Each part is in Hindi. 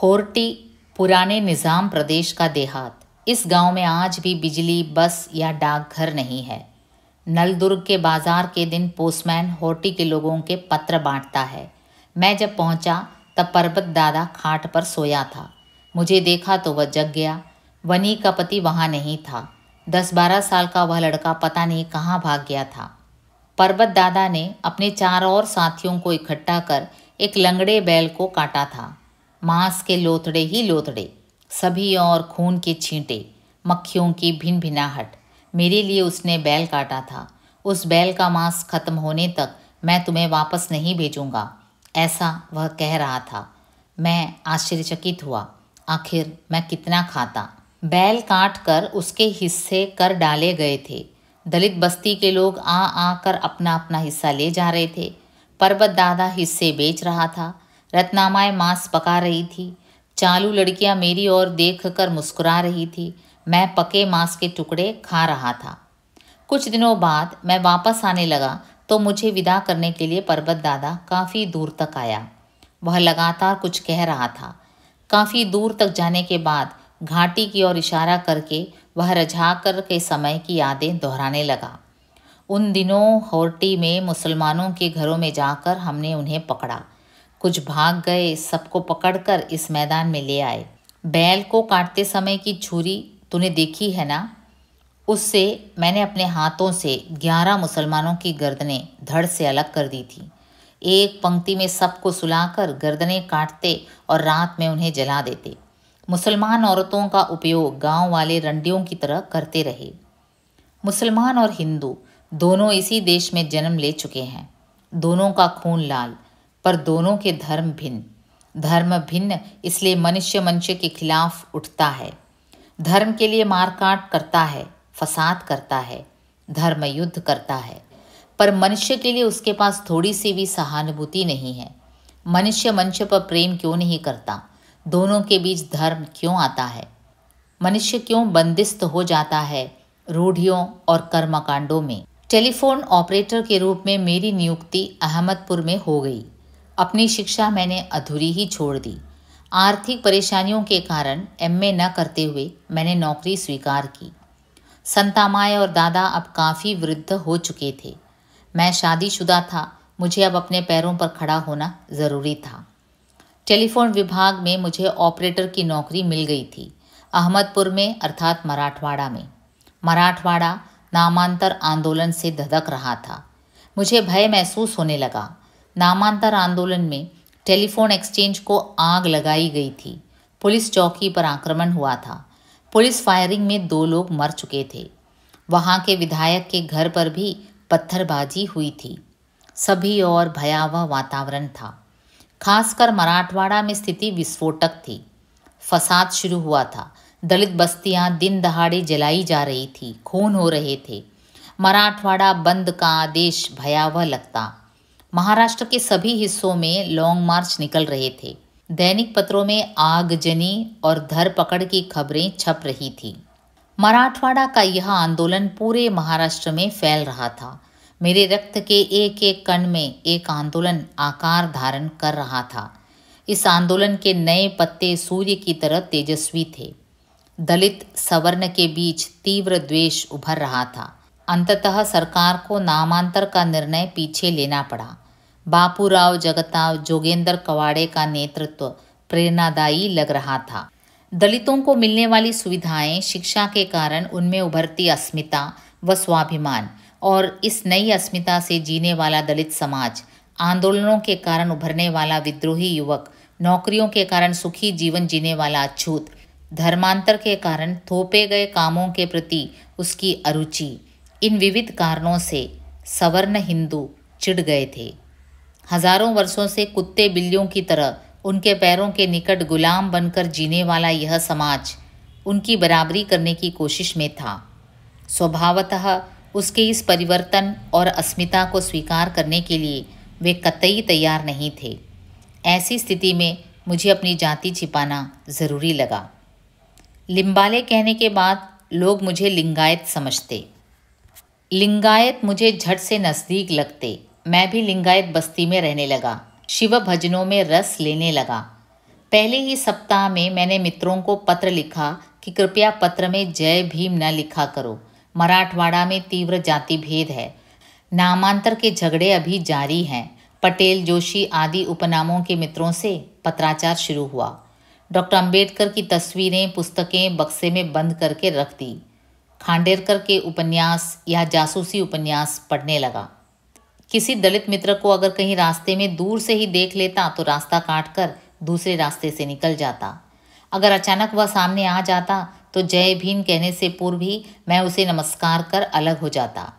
होर्टी पुराने निज़ाम प्रदेश का देहात। इस गांव में आज भी बिजली, बस या डाकघर नहीं है। नलदुर्ग के बाजार के दिन पोस्टमैन होर्टी के लोगों के पत्र बांटता है। मैं जब पहुंचा तब परबत दादा खाट पर सोया था। मुझे देखा तो वह जग गया। वनी का पति वहां नहीं था। 10-12 साल का वह लड़का पता नहीं कहाँ भाग गया था। परबत दादा ने अपने 4 और साथियों को इकट्ठा कर एक लंगड़े बैल को काटा था। मांस के लोथड़े ही लोथड़े, सभी और खून के छींटे, मक्खियों की भिन भिनाहट। मेरे लिए उसने बैल काटा था। उस बैल का मांस खत्म होने तक मैं तुम्हें वापस नहीं भेजूंगा, ऐसा वह कह रहा था। मैं आश्चर्यचकित हुआ। आखिर मैं कितना खाता? बैल काट कर उसके हिस्से कर डाले गए थे। दलित बस्ती के लोग आकर अपना अपना हिस्सा ले जा रहे थे। परबत दादा हिस्से बेच रहा था। रत्नामाएँ मांस पका रही थी। चालू लड़कियां मेरी ओर देख कर मुस्कुरा रही थी। मैं पके मांस के टुकड़े खा रहा था। कुछ दिनों बाद मैं वापस आने लगा तो मुझे विदा करने के लिए परबत दादा काफ़ी दूर तक आया। वह लगातार कुछ कह रहा था। काफ़ी दूर तक जाने के बाद घाटी की ओर इशारा करके वह रजाकर के समय की यादें दोहराने लगा। उन दिनों होर्टी में मुसलमानों के घरों में जाकर हमने उन्हें पकड़ा। कुछ भाग गए, सबको पकड़कर इस मैदान में ले आए। बैल को काटते समय की छुरी तूने देखी है ना? उससे मैंने अपने हाथों से 11 मुसलमानों की गर्दनें धड़ से अलग कर दी थी। एक पंक्ति में सबको सुलाकर गर्दनें काटते और रात में उन्हें जला देते। मुसलमान औरतों का उपयोग गांव वाले रंडियों की तरह करते रहे। मुसलमान और हिंदू दोनों इसी देश में जन्म ले चुके हैं। दोनों का खून लाल, पर दोनों के धर्म भिन्न। धर्म भिन्न इसलिए मनुष्य के खिलाफ उठता है। धर्म के लिए मारकाट करता है, फसाद करता है, धर्म युद्ध करता है। पर मनुष्य के लिए उसके पास थोड़ी सी भी सहानुभूति नहीं है। मनुष्य पर प्रेम क्यों नहीं करता? दोनों के बीच धर्म क्यों आता है? मनुष्य क्यों बंदिस्त हो जाता है रूढ़ियों और कर्मकांडों में? टेलीफोन ऑपरेटर के रूप में मेरी नियुक्ति अहमदपुर में हो गई। अपनी शिक्षा मैंने अधूरी ही छोड़ दी। आर्थिक परेशानियों के कारण एमए न करते हुए मैंने नौकरी स्वीकार की। संतामाए और दादा अब काफ़ी वृद्ध हो चुके थे। मैं शादीशुदा था। मुझे अब अपने पैरों पर खड़ा होना ज़रूरी था। टेलीफोन विभाग में मुझे ऑपरेटर की नौकरी मिल गई थी, अहमदपुर में अर्थात मराठवाड़ा में। मराठवाड़ा नामांतर आंदोलन से धधक रहा था। मुझे भय महसूस होने लगा। नामांतर आंदोलन में टेलीफोन एक्सचेंज को आग लगाई गई थी। पुलिस चौकी पर आक्रमण हुआ था। पुलिस फायरिंग में 2 लोग मर चुके थे। वहाँ के विधायक के घर पर भी पत्थरबाजी हुई थी। सभी और भयावह वातावरण था। खासकर मराठवाड़ा में स्थिति विस्फोटक थी। फसाद शुरू हुआ था। दलित बस्तियां दिन दहाड़े जलाई जा रही थी। खून हो रहे थे। मराठवाड़ा बंद का आदेश भयावह लगता। महाराष्ट्र के सभी हिस्सों में लॉन्ग मार्च निकल रहे थे। दैनिक पत्रों में आगजनी और धरपकड़ की खबरें छप रही थी। मराठवाड़ा का यह आंदोलन पूरे महाराष्ट्र में फैल रहा था। मेरे रक्त के एक एक कण में एक आंदोलन आकार धारण कर रहा था। इस आंदोलन के नए पत्ते सूर्य की तरह तेजस्वी थे। दलित सवर्ण के बीच तीव्र द्वेष उभर रहा था। अंततः सरकार को नामांतर का निर्णय पीछे लेना पड़ा। बापूराव जगताव जोगेंद्र कवाड़े का नेतृत्व प्रेरणादायी लग रहा था। दलितों को मिलने वाली सुविधाएं, शिक्षा के कारण उनमें उभरती अस्मिता व स्वाभिमान और इस नई अस्मिता से जीने वाला दलित समाज, आंदोलनों के कारण उभरने वाला विद्रोही युवक, नौकरियों के कारण सुखी जीवन जीने वाला अछूत, धर्मांतर के कारण थोपे गए कामों के प्रति उसकी अरुचि, इन विविध कारणों से सवर्ण हिंदू चिढ़ गए थे। हजारों वर्षों से कुत्ते बिल्लियों की तरह उनके पैरों के निकट गुलाम बनकर जीने वाला यह समाज उनकी बराबरी करने की कोशिश में था। स्वभावतः उसके इस परिवर्तन और अस्मिता को स्वीकार करने के लिए वे कतई तैयार नहीं थे। ऐसी स्थिति में मुझे अपनी जाति छिपाना ज़रूरी लगा। लिम्बाले कहने के बाद लोग मुझे लिंगायत समझते। लिंगायत मुझे झट से नज़दीक लगते। मैं भी लिंगायत बस्ती में रहने लगा। शिव भजनों में रस लेने लगा। पहले ही सप्ताह में मैंने मित्रों को पत्र लिखा कि कृपया पत्र में जय भीम न लिखा करो। मराठवाड़ा में तीव्र जाति भेद है। नामांतर के झगड़े अभी जारी हैं। पटेल, जोशी आदि उपनामों के मित्रों से पत्राचार शुरू हुआ। डॉक्टर अंबेडकर की तस्वीरें, पुस्तकें बक्से में बंद करके रख दी। खांडेकर के उपन्यास या जासूसी उपन्यास पढ़ने लगा। किसी दलित मित्र को अगर कहीं रास्ते में दूर से ही देख लेता तो रास्ता काट कर दूसरे रास्ते से निकल जाता। अगर अचानक वह सामने आ जाता तो जय भीम कहने से पूर्व ही मैं उसे नमस्कार कर अलग हो जाता।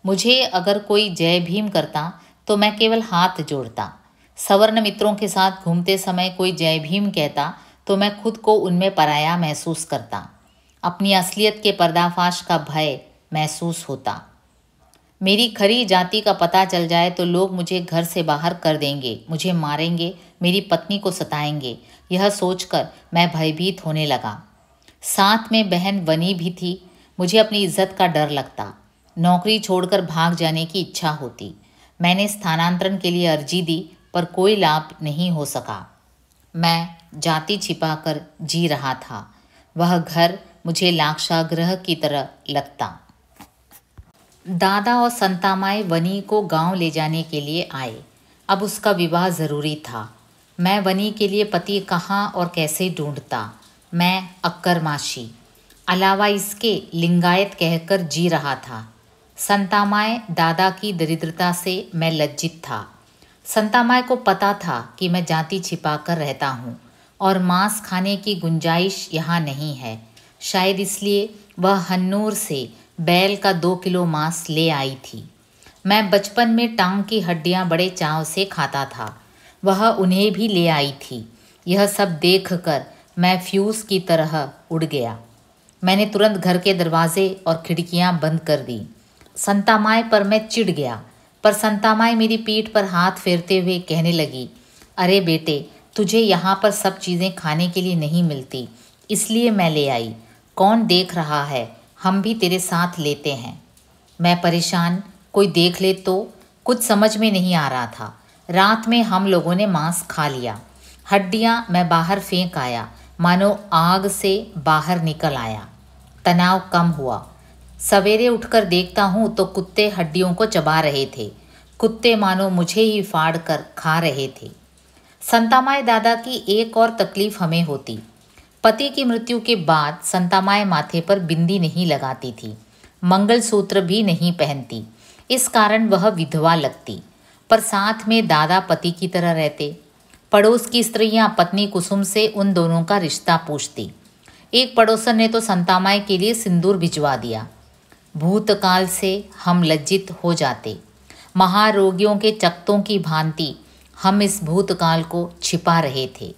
मुझे अगर कोई जय भीम करता तो मैं केवल हाथ जोड़ता। सवर्ण मित्रों के साथ घूमते समय कोई जय भीम कहता तो मैं खुद को उनमें पराया महसूस करता। अपनी असलियत के पर्दाफाश का भय महसूस होता। मेरी खरी जाति का पता चल जाए तो लोग मुझे घर से बाहर कर देंगे, मुझे मारेंगे, मेरी पत्नी को सताएंगे। यह सोचकर मैं भयभीत होने लगा। साथ में बहन वनी भी थी। मुझे अपनी इज्जत का डर लगता। नौकरी छोड़कर भाग जाने की इच्छा होती। मैंने स्थानांतरण के लिए अर्जी दी पर कोई लाभ नहीं हो सका। मैं जाति छिपाकर जी रहा था। वह घर मुझे लाक्षागृह की तरह लगता। दादा और संतामाई वनी को गांव ले जाने के लिए आए। अब उसका विवाह ज़रूरी था। मैं वनी के लिए पति कहाँ और कैसे ढूंढता। मैं अक्करमाशी, अलावा इसके लिंगायत कहकर जी रहा था। संतामाई दादा की दरिद्रता से मैं लज्जित था। संतामाई को पता था कि मैं जाति छिपाकर रहता हूँ और मांस खाने की गुंजाइश यहाँ नहीं है। शायद इसलिए वह हन्नूर से बैल का 2 किलो मांस ले आई थी। मैं बचपन में टांग की हड्डियां बड़े चाव से खाता था। वह उन्हें भी ले आई थी। यह सब देखकर मैं फ्यूज की तरह उड़ गया। मैंने तुरंत घर के दरवाजे और खिड़कियां बंद कर दी। संतामाई पर मैं चिढ़ गया, पर संतामाई मेरी पीठ पर हाथ फेरते हुए कहने लगी, अरे बेटे, तुझे यहाँ पर सब चीज़ें खाने के लिए नहीं मिलती, इसलिए मैं ले आई। कौन देख रहा है, हम भी तेरे साथ लेते हैं। मैं परेशान, कोई देख ले तो? कुछ समझ में नहीं आ रहा था। रात में हम लोगों ने मांस खा लिया। हड्डियां मैं बाहर फेंक आया, मानो आग से बाहर निकल आया। तनाव कम हुआ। सवेरे उठकर देखता हूँ तो कुत्ते हड्डियों को चबा रहे थे। कुत्ते मानो मुझे ही फाड़ कर खा रहे थे। संतामाई दादा की एक और तकलीफ हमें होती। पति की मृत्यु के बाद संतामाई माथे पर बिंदी नहीं लगाती थी, मंगलसूत्र भी नहीं पहनती। इस कारण वह विधवा लगती, पर साथ में दादा पति की तरह रहते। पड़ोस की स्त्रियां पत्नी कुसुम से उन दोनों का रिश्ता पूछती। एक पड़ोसन ने तो संतामाई के लिए सिंदूर भिजवा दिया। भूतकाल से हम लज्जित हो जाते। महारोगियों के चकत्तों की भांति हम इस भूतकाल को छिपा रहे थे।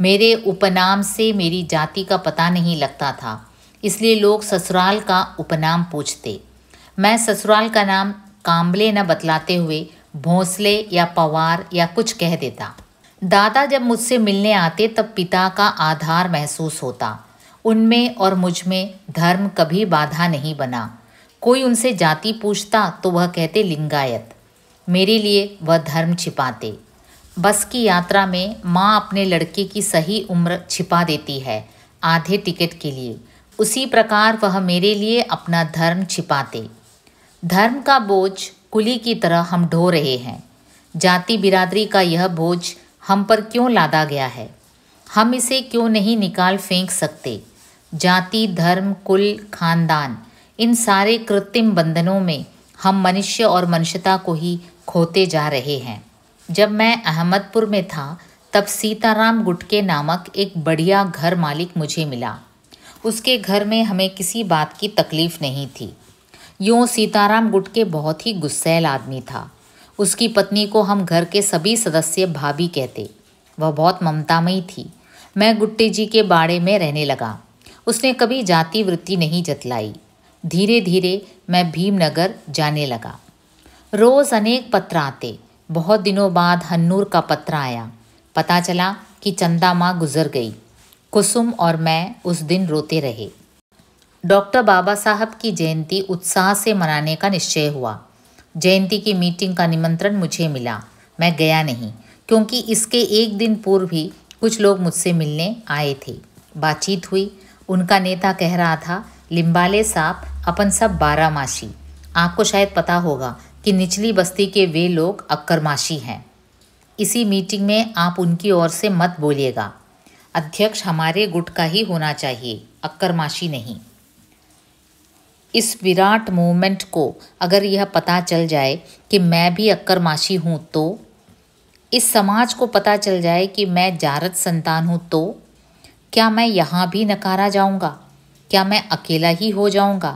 मेरे उपनाम से मेरी जाति का पता नहीं लगता था, इसलिए लोग ससुराल का उपनाम पूछते। मैं ससुराल का नाम कांबले न बतलाते हुए भोंसले या पवार या कुछ कह देता। दादा जब मुझसे मिलने आते तब पिता का आधार महसूस होता। उनमें और मुझ में धर्म कभी बाधा नहीं बना। कोई उनसे जाति पूछता तो वह कहते लिंगायत। मेरे लिए वह धर्म छिपाते। बस की यात्रा में माँ अपने लड़के की सही उम्र छिपा देती है आधे टिकट के लिए, उसी प्रकार वह मेरे लिए अपना धर्म छिपाते। धर्म का बोझ कुली की तरह हम ढो रहे हैं। जाति बिरादरी का यह बोझ हम पर क्यों लादा गया है? हम इसे क्यों नहीं निकाल फेंक सकते? जाति, धर्म, कुल, खानदान, इन सारे कृत्रिम बंधनों में हम मनुष्य और मनुष्यता को ही खोते जा रहे हैं। जब मैं अहमदपुर में था तब सीताराम गुटके नामक एक बढ़िया घर मालिक मुझे मिला। उसके घर में हमें किसी बात की तकलीफ नहीं थी। यूँ सीताराम गुटके बहुत ही गुस्सैल आदमी था। उसकी पत्नी को हम घर के सभी सदस्य भाभी कहते। वह बहुत ममतामयी थी। मैं गुट्टे जी के बाड़े में रहने लगा। उसने कभी जाति वृत्ति नहीं जतलाई। धीरे धीरे मैं भीमनगर जाने लगा। रोज़ अनेक पत्र आते। बहुत दिनों बाद हन्नूर का पत्र आया। पता चला कि चंदा माँ गुजर गई। कुसुम और मैं उस दिन रोते रहे। डॉक्टर बाबा साहब की जयंती उत्साह से मनाने का निश्चय हुआ। जयंती की मीटिंग का निमंत्रण मुझे मिला। मैं गया नहीं, क्योंकि इसके एक दिन पूर्व ही कुछ लोग मुझसे मिलने आए थे। बातचीत हुई। उनका नेता कह रहा था, लिम्बाले साहब, अपन सब बारामासी। आपको शायद पता होगा कि निचली बस्ती के वे लोग अक्करमाशी हैं। इसी मीटिंग में आप उनकी ओर से मत बोलिएगा। अध्यक्ष हमारे गुट का ही होना चाहिए, अक्करमाशी नहीं। इस विराट मूवमेंट को अगर यह पता चल जाए कि मैं भी अक्करमाशी हूँ तो, इस समाज को पता चल जाए कि मैं जारद संतान हूँ तो क्या मैं यहाँ भी नकारा जाऊँगा? क्या मैं अकेला ही हो जाऊँगा?